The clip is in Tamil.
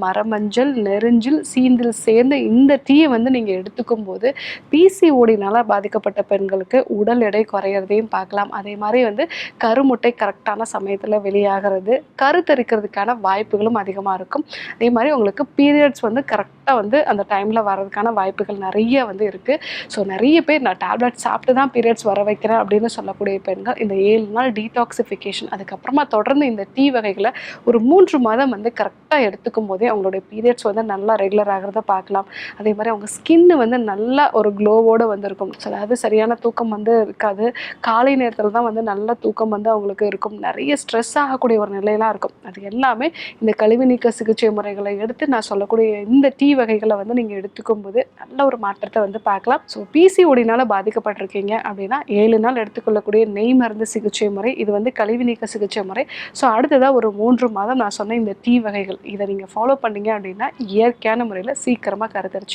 மரமஞ்சள், நெரிஞ்சில், சீந்தில் சேர்ந்த இந்த டீயை வந்து நீங்கள் எடுத்துக்கும் போது பிசிஓடினால பாதிக்கப்பட்ட பெண்களுக்கு உடல் எடை குறையிறதையும் பார்க்கலாம். அதே மாதிரி வந்து கருமுட்டை கரெக்டான சமயத்தில் வெளியாகிறது, கருத்தரிக்கிறதுக்கான வாய்ப்புகளும் அதிகமாக இருக்கும். அதே மாதிரி உங்களுக்கு பீரியட்ஸ் வந்து கரெக்டாக வந்து அந்த டைமில் வர்றதுக்கான வாய்ப்புகள் நிறைய வந்து இருக்குது. ஸோ நிறைய பேர் நான் டேப்லெட் சாப்பிட்டு தான் பீரியட்ஸ் வர வைக்கிறேன் அப்படின்னு சொல்லக்கூடிய பெண்கள் இந்த 7 நாள் டீடாக்சிஃபிகேஷன் அதுக்கப்புறமா தொடர்ந்து இந்த டீ வகைகளை ஒரு 3 மாதம் வந்து கரெக்டாக எடுத்துக்கும் போதே அவங்களுடைய பீரியட்ஸ் வந்து நல்லா ரெகுலர் ஆகிறத பார்க்கலாம். அதே மாதிரி அவங்க ஸ்கின்னு வந்து நல்லா ஒரு க்ளோவோடு வந்து இருக்கும். ஸோ அதாவது சரியான தூக்கம் வந்து இருக்காது. காலை நேரத்தில் தான் வந்து நல்ல தூக்கம் வந்து அவங்களுக்கு இருக்கும். நிறைய ஸ்ட்ரெஸ் ஆகக்கூடிய ஒரு நிலையெல்லாம் இருக்கும். அது எல்லாமே இந்த கழிவு நீக்க சிகிச்சை முறைகளை எடுத்து நான் சொல்லக்கூடிய இந்த டீ வகைகளை வந்து நீங்கள் எடுத்துக்கும் போது நல்ல ஒரு மாற்றத்தை வந்து பார்க்கலாம். ஸோ பிசிஓடினால பாதிக்கப்பட்டிருக்கீங்க அப்படின்னா 7 நாள் எடுத்துக்கொள்ளக்கூடிய நெய் மருந்து சிகிச்சை முறை இது வந்து கழிவு நீக்க சிகிச்சை முறை. ஸோ அடுத்ததாக ஒரு 3 மாதம் நான் சொன்ன இந்த டீ வகைகள் இதை நீங்கள் ஃபாலோ பண்ணீங்க அப்படின்னா இயற்கையான முறையில் சீக்கிரமாக கருத்தரிச்சுக்கலாம்.